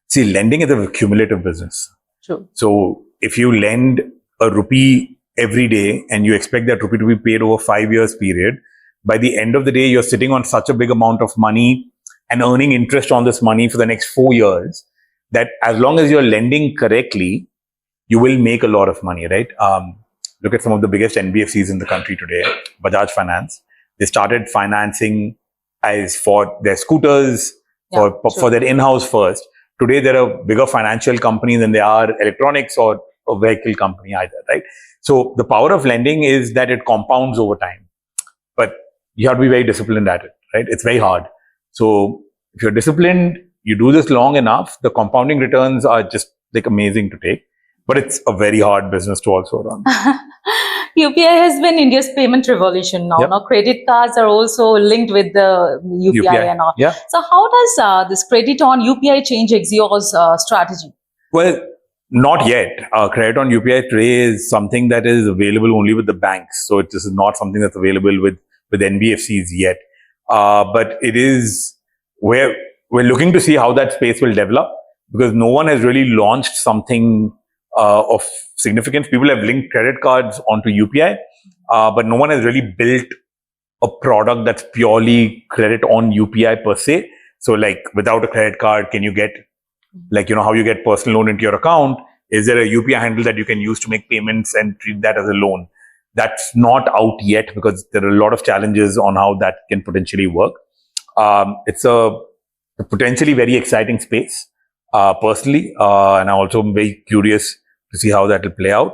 See, lending is a cumulative business. True. So if you lend a rupee every day and you expect that rupee to be paid over 5 years period, by the end of the day, you're sitting on such a big amount of money and earning interest on this money for the next 4 years that as long as you're lending correctly, you will make a lot of money, right? Look at some of the biggest NBFCs in the country today, Bajaj Finance. They started financing as for their scooters, for their in-house first. Today, they're a bigger financial company than they are electronics or a vehicle company either, right? So the power of lending is that it compounds over time. But you have to be very disciplined at it, right? It's very hard. So if you're disciplined, you do this long enough, the compounding returns are just like amazing to take. But it's a very hard business to also run. UPI has been India's payment revolution now. Yep. Now, credit cards are also linked with the UPI and all. Yeah. So, how does this credit on UPI change Axio's strategy? Well, not yet. Credit on UPI today is something that is available only with the banks. So this is not something that's available with NBFCs yet. But it is where we're looking to see how that space will develop, because no one has really launched something of significance. People have linked credit cards onto UPI, but no one has really built a product that's purely credit on UPI per se. So like without a credit card, can you get, like, you know, how you get personal loan into your account? Is there a UPI handle that you can use to make payments and treat that as a loan? That's not out yet because there are a lot of challenges on how that can potentially work. It's a potentially very exciting space, personally, and I'm also very curious to see how that will play out.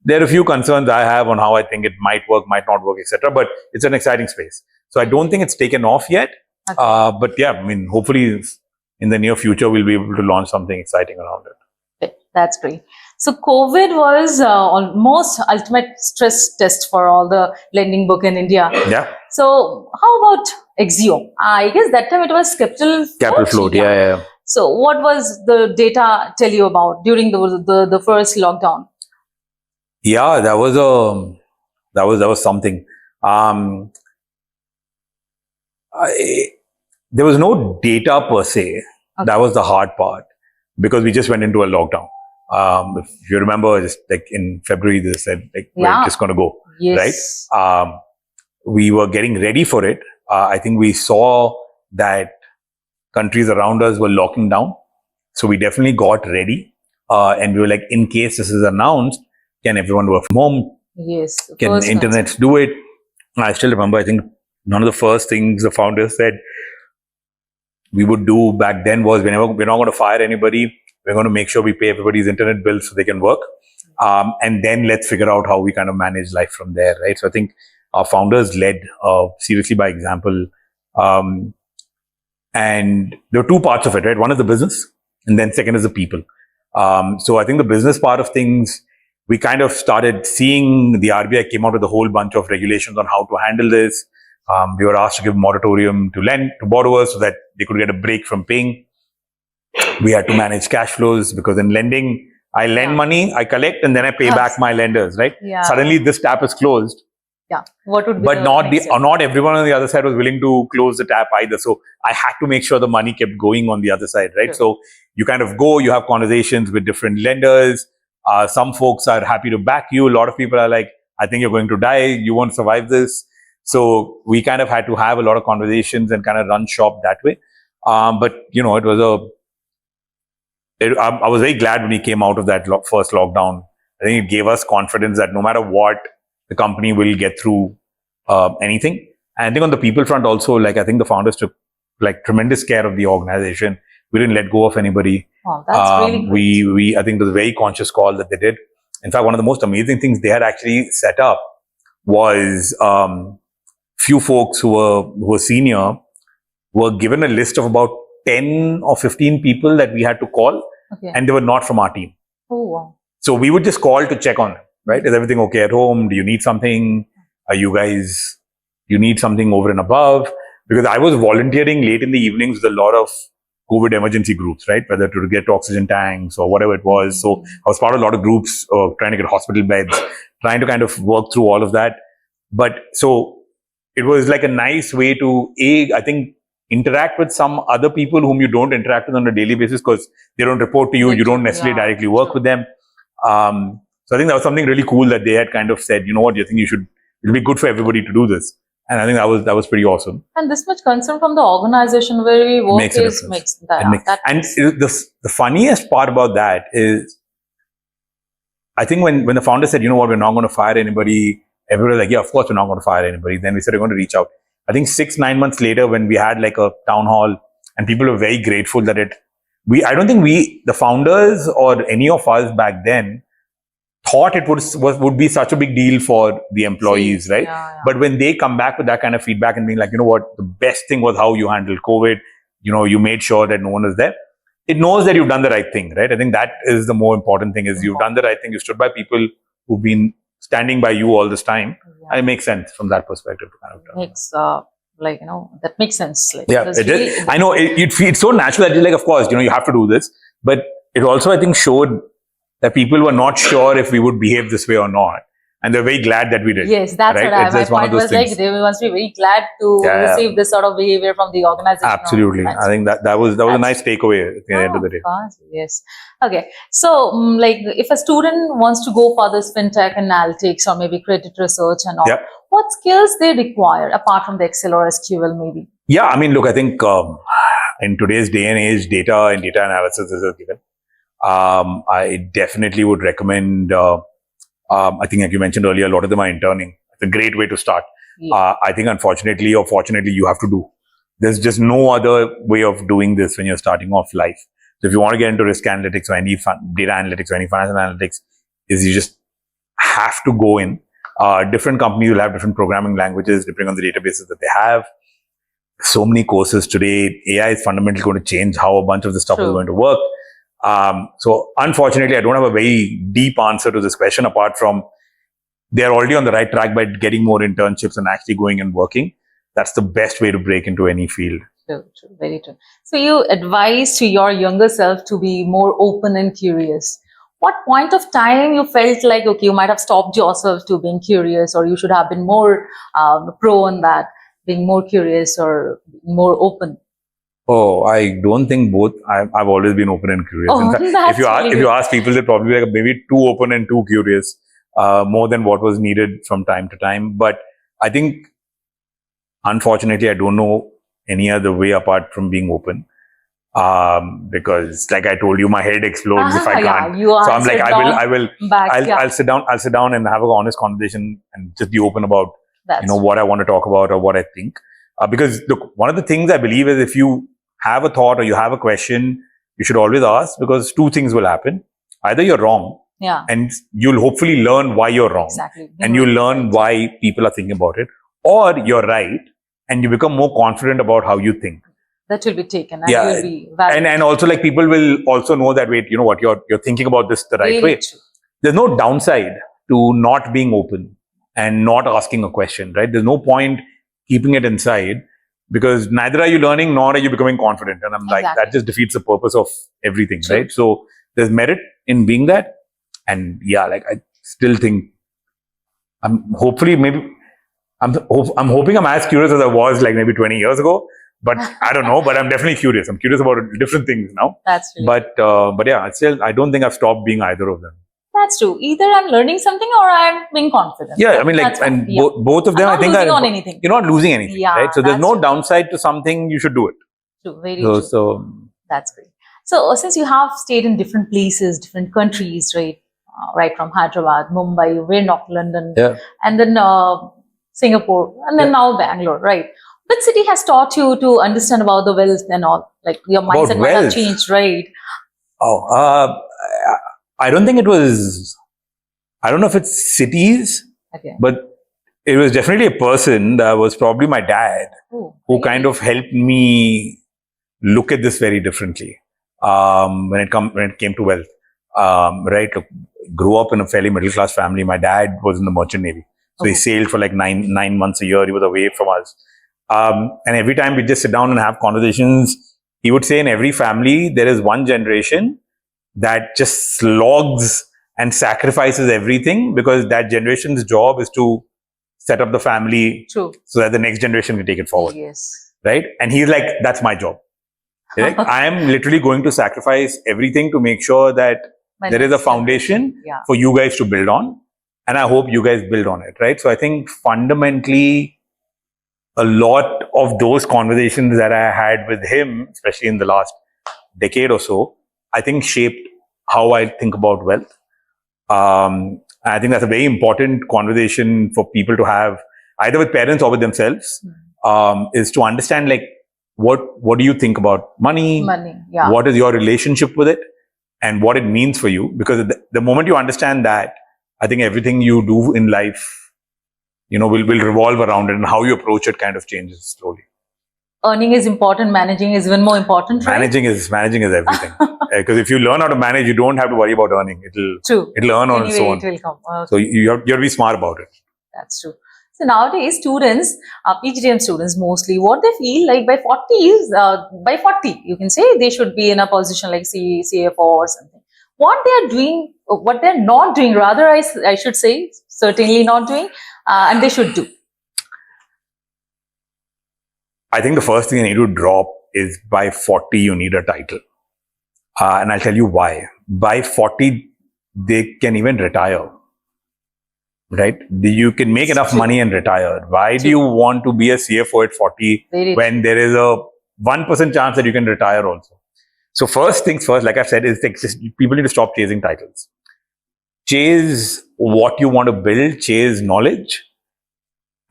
There are a few concerns I have on how I think it might work, might not work, etc. But it's an exciting space. So I don't think it's taken off yet. Okay. But yeah, I mean, hopefully in the near future, we'll be able to launch something exciting around it. Okay, that's great. So COVID was almost ultimate stress test for all the lending book in India. Yeah. So how about Axio? I guess that time it was capital float. Yeah. So what was the data tell you about during the first lockdown? Yeah, that was something. There was no data per se. Okay. That was the hard part because we just went into a lockdown. If you remember, just like in February, they said like we're just going to go, yes. Right? We were getting ready for it. I think we saw that countries around us were locking down, so we definitely got ready, and we were like, in case this is announced, can everyone work from home? Yes. Can internets do it? I still remember. I think one of the first things the founders said we would do back then was, whenever we're not going to fire anybody, we're going to make sure we pay everybody's internet bills so they can work. And then let's figure out how we kind of manage life from there, right? So I think our founders led seriously by example. And there are two parts of it, right? One is the business, and then second is the people. So I think the business part of things, we kind of started seeing the RBI came out with a whole bunch of regulations on how to handle this. We were asked to give moratorium to lend to borrowers so that they could get a break from paying. We had to manage cash flows because in lending, I lend money, I collect, and then I pay back my lenders, right? Yeah. Suddenly this tap is closed. Yeah. What would be but not everyone on the other side was willing to close the tap either. So I had to make sure the money kept going on the other side, right? Sure. So you kind of go, you have conversations with different lenders. Some folks are happy to back you. A lot of people are like, I think you're going to die. You won't survive this. So we kind of had to have a lot of conversations and kind of run shop that way. But, you know, it was I was very glad when we came out of that first lockdown. I think it gave us confidence that no matter what, the company will get through anything. And I think on the people front also, like, I think the founders took like tremendous care of the organization. We didn't let go of anybody. Oh, that's really good. I think it was a very conscious call that they did. In fact, one of the most amazing things they had actually set up was few folks who were senior were given a list of about 10 or 15 people that we had to call, and they were not from our team. Oh, wow. So we would just call to check on them, right? Is everything okay at home? Do you need something? You need something over and above? Because I was volunteering late in the evenings with a lot of COVID emergency groups, right? Whether to get oxygen tanks or whatever it was. So I was part of a lot of groups trying to get hospital beds, trying to kind of work through all of that. But so it was like a nice way to, I think, interact with some other people whom you don't interact with on a daily basis because they don't report to you, you don't necessarily directly work with them. So I think that was something really cool that they had kind of said, you know what, you think it'll be good for everybody to do this. And I think that was pretty awesome. And this much concern from the organization where we work makes that. And the funniest part about that is, I think when the founder said, you know what, we're not going to fire anybody, everybody was like, yeah, of course we're not going to fire anybody. Then we said we're going to reach out. I think 6-9 months later, when we had like a town hall and people were very grateful that I don't think the founders or any of us back then thought it would be such a big deal for the employees, right? Yeah. But when they come back with that kind of feedback and being like, you know what, the best thing was how you handled COVID, you made sure that no one was there. It knows that you've done the right thing, right? I think that is the more important thing, is you've done the right thing. You stood by people who've been standing by you all this time. Yeah. And it makes sense from that perspective. That makes sense. Really, I know it's so natural that of course, you have to do this. But it also, I think, showed that people were not sure if we would behave this way or not. And they're very glad that we did. Yes, that's right? My point was things. They must be very glad to receive this sort of behavior from the organization. Absolutely. I think that was a nice takeaway at the end of the day. Yes. Okay. So, if a student wants to go for this fintech analytics or maybe credit research and all, what skills they require apart from the Excel or SQL maybe? Yeah, I mean, look, I think in today's day and age, data and data analysis is a given. I definitely would recommend, I think like you mentioned earlier, a lot of them are interning. It's a great way to start. Yeah. I think unfortunately or fortunately, you have to do. There's just no other way of doing this when you're starting off life. So if you want to get into risk analytics or any data analytics or any financial analytics, is you just have to go in. Different companies will have different programming languages depending on the databases that they have. So many courses today. AI is fundamentally going to change how a bunch of the stuff is going to work. So unfortunately, I don't have a very deep answer to this question apart from they're already on the right track by getting more internships and actually going and working. That's the best way to break into any field. True, very true. So you advise to your younger self to be more open and curious. What point of time you felt like, okay, you might have stopped yourself to being curious, or you should have been more pro on that, being more curious or more open? Oh, I don't think both. I've always been open and curious. Oh, fact, if you ask people, they're probably like maybe too open and too curious, more than what was needed from time to time. But I think, unfortunately, I don't know any other way apart from being open. Because like I told you, my head explodes if I can't. So I'm like, I'll sit down and have an honest conversation and just be open about what I want to talk about or what I think. Because look, one of the things I believe is if you have a thought or you have a question, you should always ask, because two things will happen. Either you're wrong, and you'll hopefully learn why you're wrong, and you'll learn why people are thinking about it, or you're right, and you become more confident about how you think. That will be taken, and will be valid. And also like people will also know that, wait, you know what, you're thinking about this the right way. True. There's no downside to not being open and not asking a question, right? There's no point keeping it inside, because neither are you learning nor are you becoming confident. And I'm like, that just defeats the purpose of everything, right? So there's merit in being that. And I still think I'm hoping I'm as curious as I was like maybe 20 years ago. But I don't know, but I'm definitely curious. I'm curious about different things now. That's true. But I don't think I've stopped being either of them. That's true. Either I'm learning something or I'm being confident. Yeah, I mean, both of them, I think, you're not losing anything, right? So there's no downside to something. You should do it. True, very true. So that's great. So since you have stayed in different places, different countries, right? Right from Hyderabad, Mumbai, we're not London, and then Singapore, and then now Bangalore, right? Which city has taught you to understand about the wealth and all? Like your mindset might have changed, right? Oh, I don't think it was. I don't know if it's cities, but it was definitely a person. That was probably my dad, who kind of helped me look at this very differently when it came to wealth. Right, grew up in a fairly middle class family. My dad was in the merchant navy, so he sailed for like nine months a year. He was away from us. And every time we just sit down and have conversations, he would say in every family, there is one generation that just slogs and sacrifices everything, because that generation's job is to set up the family so that the next generation can take it forward. Yes. right? And he's like, that's my job. Right? I am literally going to sacrifice everything to make sure that there is a foundation for you guys to build on. And I hope you guys build on it, right? So I think fundamentally, a lot of those conversations that I had with him, especially in the last decade or so, I think shaped how I think about wealth. I think that's a very important conversation for people to have, either with parents or with themselves, is to understand, like, what do you think about money? What is your relationship with it? And what it means for you? Because the moment you understand that, I think everything you do in life, will revolve around it, and how you approach it kind of changes slowly. Earning is important. Managing is even more important, right? Managing is everything. Because if you learn how to manage, you don't have to worry about earning. It'll earn on its own. It will come. Okay. So you have to be smart about it. That's true. So nowadays, students, PGDM students mostly, what they feel like by 40, you can say they should be in a position like CFO or something. What they are doing, what they're not doing, rather, I should say, certainly not doing, and they should do. I think the first thing you need to drop is by 40, you need a title. And I'll tell you why. By 40, they can even retire. Right? You can make enough money and retire. Why do you want to be a CFO at 40 when there is a 1% chance that you can retire also? So first things first, like I've said, is people need to stop chasing titles. Chase what you want to build, chase knowledge,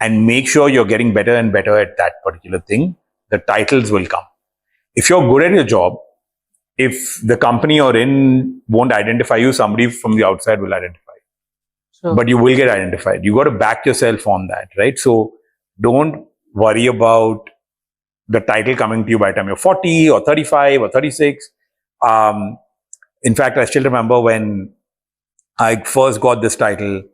and make sure you're getting better and better at that particular thing. The titles will come. If you're good at your job, if the company you're in won't identify you, somebody from the outside will identify. But you will get identified. You got to back yourself on that, right? So don't worry about the title coming to you by the time you're 40 or 35 or 36. In fact, I still remember when I first got this title,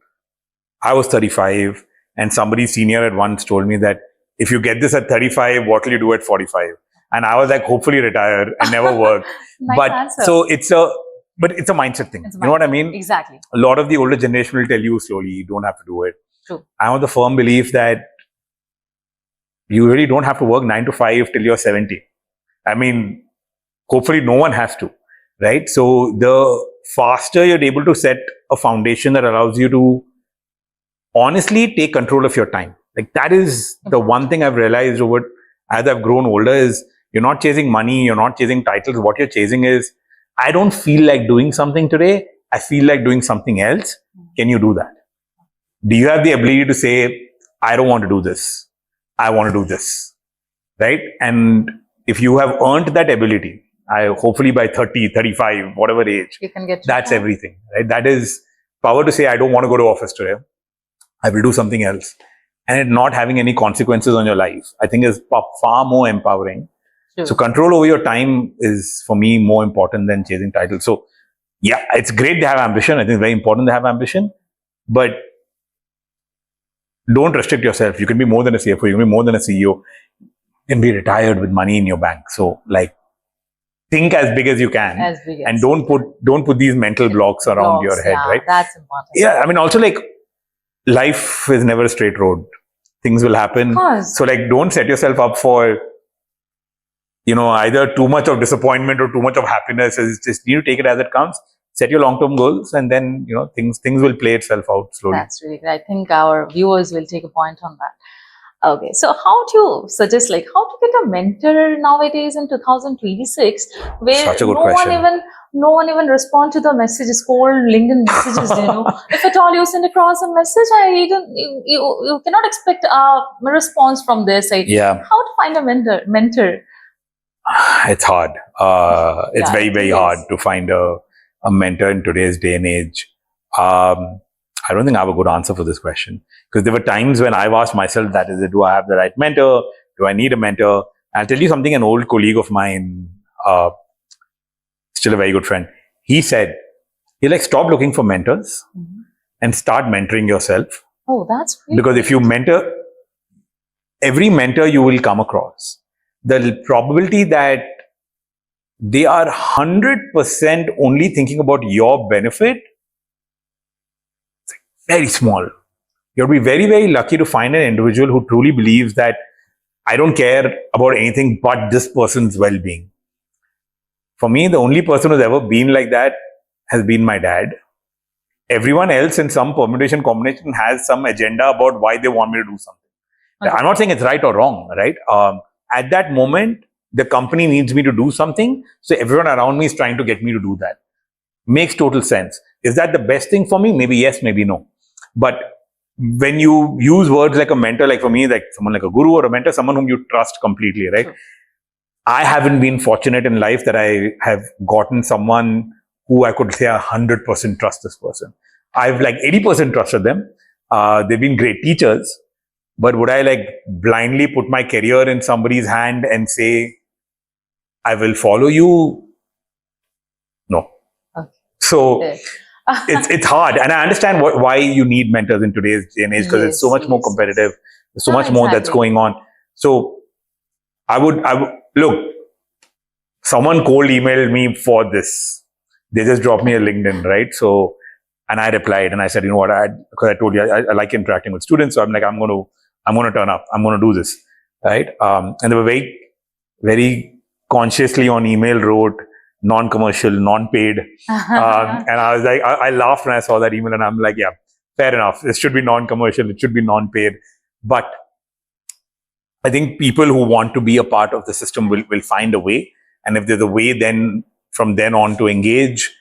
I was 35, and somebody senior at once told me that if you get this at 35, what will you do at 45? And I was like, hopefully retire and never work. So it's a mindset thing. You know what I mean? Exactly. A lot of the older generation will tell you slowly, you don't have to do it. True. I'm of the firm belief that you really don't have to work 9 to 5 till you're 70. I mean, hopefully no one has to, right? So the faster you're able to set a foundation that allows you to honestly take control of your time. Like, that is the one thing I've realized as I've grown older, is you're not chasing money, you're not chasing titles. What you're chasing is, I don't feel like doing something today. I feel like doing something else. Can you do that? Do you have the ability to say, I don't want to do this. I want to do this. Right? And if you have earned that ability, hopefully by 30, 35, whatever age, you can get that's everything. Right? That is power to say, I don't want to go to office today. I will do something else. And it not having any consequences on your life, I think, is far more empowering. So control over your time is, for me, more important than chasing titles. So yeah, it's great to have ambition. I think it's very important to have ambition, but don't restrict yourself. You can be more than a CFO. You can be more than a CEO. You can be retired with money in your bank. So, like, think as big as you can, and don't put these mental blocks around your head. Right? That's important. Yeah, I mean, also, like, life is never a straight road. Things will happen. So, like, don't set yourself up for, either too much of disappointment or too much of happiness. Just need to take it as it comes. Set your long-term goals, and then, things will play itself out slowly. That's really great. I think our viewers will take a point on that. Okay. So how do you suggest, like, how to get a mentor nowadays in 2026, where Such a good question. No one even respond to the messages, cold LinkedIn messages, If at all you send across a message, you cannot expect a response from their side. Yeah. How to find a mentor? It's hard. It's very, very hard to find a mentor in today's day and age. I don't think I have a good answer for this question, because there were times when I've asked myself that, do I have the right mentor? Do I need a mentor? I'll tell you something. An old colleague of mine, still a very good friend, he said, stop looking for mentors and start mentoring yourself. Oh, that's great. Because if you mentor, every mentor you will come across, the probability that they are 100% only thinking about your benefit is very small. You'll be very, very lucky to find an individual who truly believes that I don't care about anything but this person's well-being. For me, the only person who's ever been like that has been my dad. Everyone else in some permutation combination has some agenda about why they want me to do something. Okay. I'm not saying it's right or wrong, right? At that moment, the company needs me to do something. So everyone around me is trying to get me to do that. Makes total sense. Is that the best thing for me? Maybe yes, maybe no. But when you use words like a mentor, like for me, like someone like a guru or a mentor, someone whom you trust completely, right? Sure. I haven't been fortunate in life that I have gotten someone who I could say 100% trust this person. I've like 80% trusted them. They've been great teachers. But would I like blindly put my career in somebody's hand and say, I will follow you? No. Okay. So it's hard. And I understand why you need mentors in today's day and age, because it's so much more competitive. There's so much more that's going on. So I would look, someone cold emailed me for this. They just dropped me a LinkedIn, right? So, and I replied and I said, you know what, because I told you, I like interacting with students. So I'm like, I'm going to turn up. I'm going to do this, right? And they were very, very consciously on email wrote non-commercial, non-paid. And I was like, I laughed when I saw that email and I'm like, yeah, fair enough. It should be non-commercial. It should be non-paid. But I think people who want to be a part of the system will find a way. And if there's a way then from then on to engage,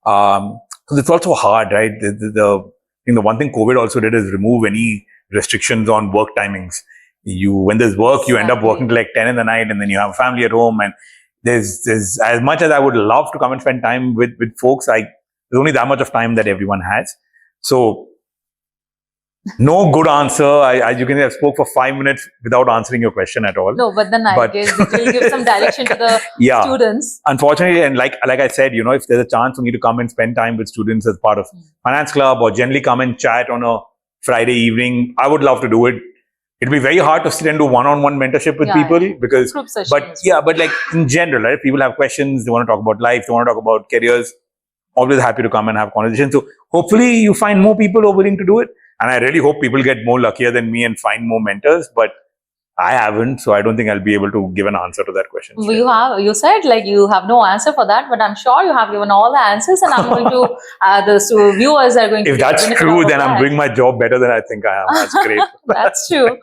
because it's also hard, right? The one thing COVID also did is remove any restrictions on work timings. When there's work, you end up working till like 10 in the night, and then you have a family at home. And there's as much as I would love to come and spend time with folks, there's only that much of time that everyone has. So no good answer. As you can see, I spoke for 5 minutes without answering your question at all. No, but then I guess it will give some direction to the students. Unfortunately, and like I said, if there's a chance for me to come and spend time with students as part of Finance Club, or generally come and chat on a Friday evening, I would love to do it. It'll be very hard to sit and do one-on-one mentorship with people because, but like in general, right? People have questions, they want to talk about life, they want to talk about careers. Always happy to come and have conversations. So hopefully you find more people who are willing to do it. And I really hope people get more luckier than me and find more mentors, but I haven't, so I don't think I'll be able to give an answer to that question. You said like you have no answer for that, but I'm sure you have given all the answers, and I'm going to, the viewers are going to. If that's true, then I'm doing my job better than I think I am. That's great. That's true.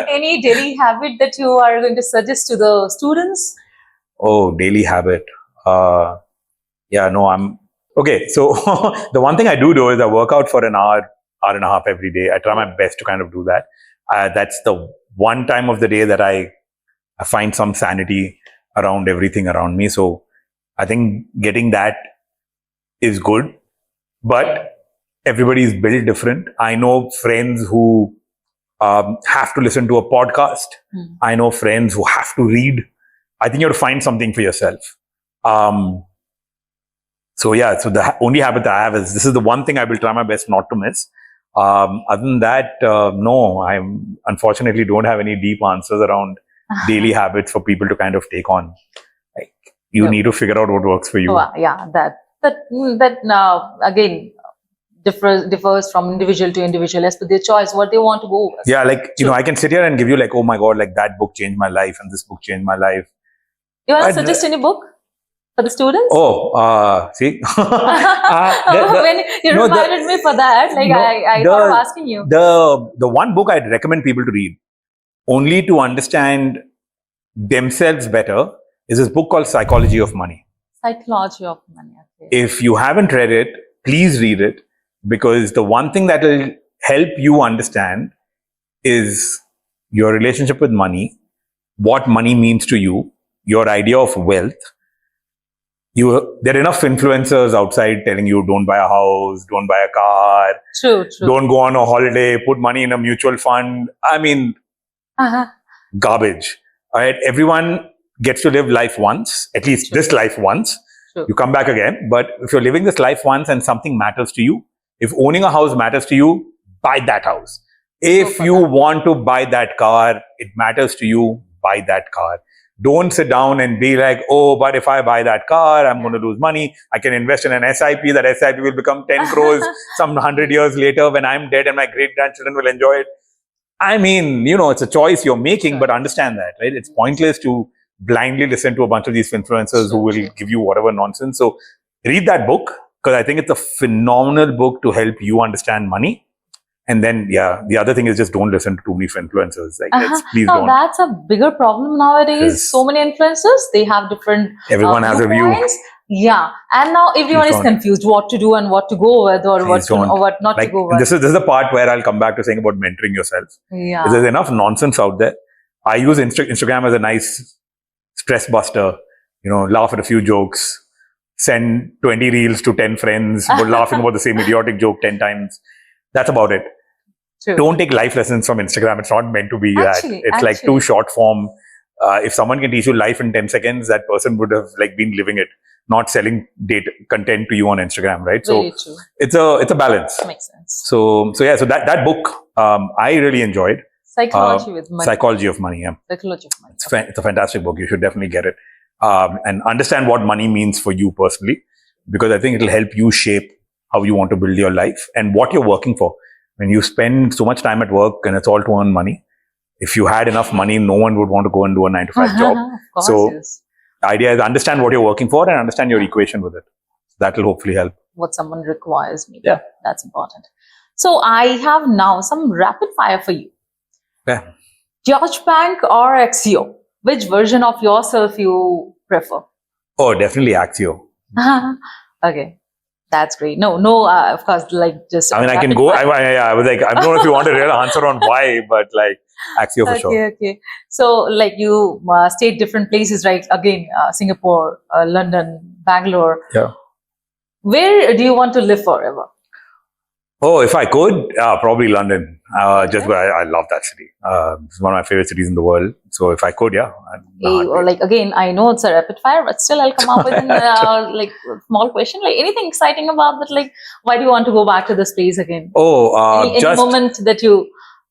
Any daily habit that you are going to suggest to the students? Oh, daily habit. Okay. So the one thing I do is I work out for an hour and a half every day. I try my best to kind of do that. That's the one time of the day that I find some sanity around everything around me. So I think getting that is good, but everybody is built different. I know friends who have to listen to a podcast. I know friends who have to read. I think you have to find something for yourself. So the only habit that I have is, this is the one thing I will try my best not to miss. Other than that, no, I unfortunately don't have any deep answers around daily habits for people to kind of take on. Like, you need to figure out what works for you. That now again differs from individual to individual as per their choice, what they want to go with. Yeah, like, I can sit here and give you like, oh my God, like that book changed my life and this book changed my life. You want to suggest any book for the students? See? When you reminded me for that, like I thought of asking you. The one book I'd recommend people to read, only to understand themselves better, is this book called Psychology of Money. Psychology of Money. Okay. If you haven't read it, please read it, because the one thing that will help you understand is your relationship with money, what money means to you, your idea of wealth. There are enough influencers outside telling you don't buy a house, don't buy a car, don't go on a holiday, put money in a mutual fund. I mean, garbage. All right, everyone gets to live life once, at least this life once. You come back again. But if you're living this life once and something matters to you, if owning a house matters to you, buy that house. If you want to buy that car, it matters to you, buy that car. Don't sit down and be like, oh, but if I buy that car, I'm going to lose money. I can invest in an SIP. That SIP will become 10 crores some 100 years later when I'm dead and my great-grandchildren will enjoy it. I mean, it's a choice you're making, Sure. but understand that, right? It's pointless to blindly listen to a bunch of these influencers who will give you whatever nonsense. So read that book, because I think it's a phenomenal book to help you understand money. And then, the other thing is just don't listen to too many influencers. Please Now, don't. that's a bigger problem nowadays. Yes. So many influencers, they have different Everyone has a view. viewpoints. Yeah, and now everyone is confused what to do and what to go with, or what not to go with. This is the part where I'll come back to saying about mentoring yourself. Yeah. There's enough nonsense out there. I use Instagram as a nice stress buster. Laugh at a few jokes, send 20 reels to 10 friends, but laughing about the same idiotic joke 10 times. That's about it. True. Don't take life lessons from Instagram. It's not meant to be that. It's like too short form. If someone can teach you life in 10 seconds, that person would have been living it, not selling data content to you on Instagram, right? Very true. It's a balance. Makes sense. So that book I really enjoyed. Psychology with money. Psychology of Money. Yeah. Psychology of Money. It's a fantastic book. You should definitely get it and understand what money means for you personally, because I think it'll help you shape how you want to build your life and what you're working for. When you spend so much time at work and it's all to earn money, if you had enough money, no one would want to go and do a 9-to-5 job. Course, so yes. The idea is understand what you're working for and understand your equation with it. That will hopefully help. What someone requires, maybe. Yeah. That's important. So I have now some rapid fire for you. Yeah. Deutsche Bank or Axio? Which version of yourself you prefer? Oh, definitely Axio. Okay. That's great. No, of course, just. I mean, I can go. I was like, I don't know if you want a real answer on why, but Axio for sure. Okay. So, you stayed different places, right? Again, Singapore, London, Bangalore. Yeah. Where do you want to live forever? Oh, if I could, probably London. Just I love that city. It's one of my favorite cities in the world. So if I could, yeah. Again, I know it's a rapid fire, but still I'll come up with a small question. Anything exciting about that? Why do you want to go back to this place again? Oh, any moment that you.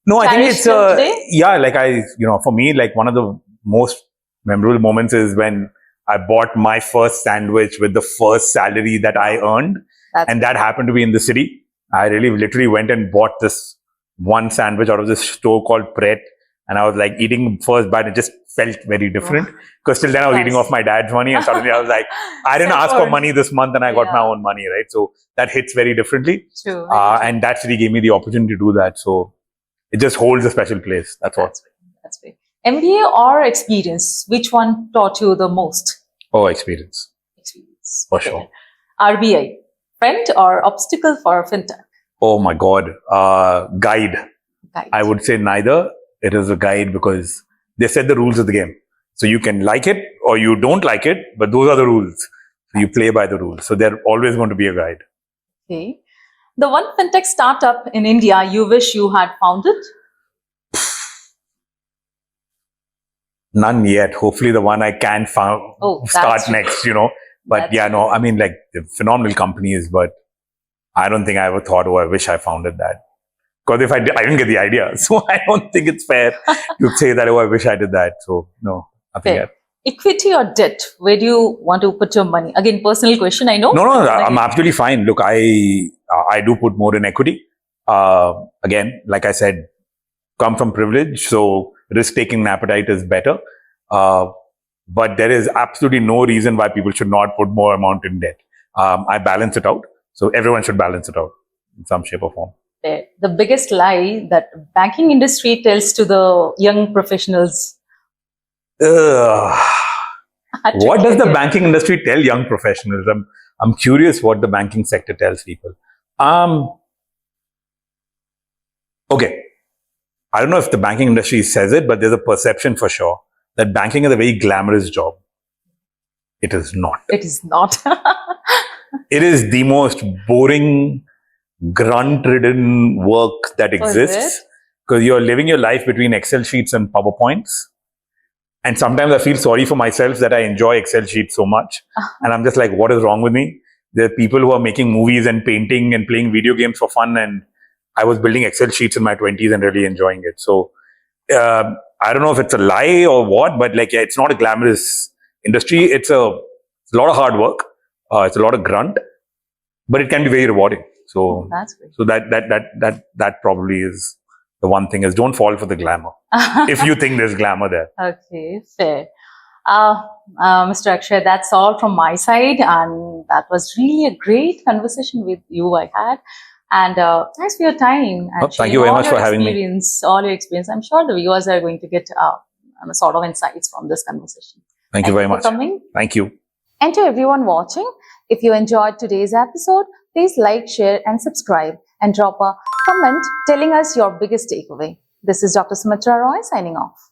No, I think it's for me, one of the most memorable moments is when I bought my first sandwich with the first salary that I earned, and that happened to be in the city. I literally went and bought this one sandwich out of this store called Pret, and I was eating first bite. It just felt very different because till then I was eating off my dad's money, and suddenly I was like, I didn't ask for money this month, and I got my own money, right? So that hits very differently. True. And that city gave me the opportunity to do that. So it just holds a special place. That's all. That's great. MBA or experience? Which one taught you the most? Oh, experience. Experience. For sure. RBI, friend or obstacle for Fintech? Oh my God. Guide. I would say neither. It is a guide because they set the rules of the game. So you can like it or you don't like it, but those are the rules. So you play by the rules. So they're always going to be a guide. Okay. The one Fintech startup in India you wish you had founded? None yet. Hopefully the one I can start next, But I mean, phenomenal companies, but I don't think I ever thought, I wish I founded that. Because if I didn't get the idea. So I don't think it's fair to say that, I wish I did that. So no, nothing yet. Equity or debt? Where do you want to put your money? Again, personal question, I know. No, I'm absolutely fine. Look, I do put more in equity. Again, like I said, come from privilege. So risk-taking appetite is better. But there is absolutely no reason why people should not put more amount in debt. I balance it out. So everyone should balance it out in some shape or form. The biggest lie that banking industry tells to the young professionals. What does the banking industry tell young professionals? I'm curious what the banking sector tells people. Okay. I don't know if the banking industry says it, but there's a perception for sure that banking is a very glamorous job. It is not. It is not. It is the most boring, grunt-ridden work that exists because you're living your life between Excel sheets and PowerPoints. And sometimes I feel sorry for myself that I enjoy Excel sheets so much. And I'm just like, what is wrong with me? There are people who are making movies and painting and playing video games for fun. And I was building Excel sheets in my 20s and really enjoying it. So I don't know if it's a lie or what, but it's not a glamorous industry. It's a lot of hard work. It's a lot of grunt, but it can be very rewarding. So that's great. So that probably is the one thing is don't fall for the glamour. If you think there's glamour there. Okay, fair. Mr. Akshay, that's all from my side, and that was really a great conversation with you I had. And thanks for your time. And Thank you very much for having me. All your experience. I'm sure the viewers are going to get sort of insights from this conversation. Thank you very much. For coming. Thank you. And to everyone watching, if you enjoyed today's episode, please like, share, and subscribe, and drop a comment telling us your biggest takeaway. This is Dr. Sumitra Roy signing off.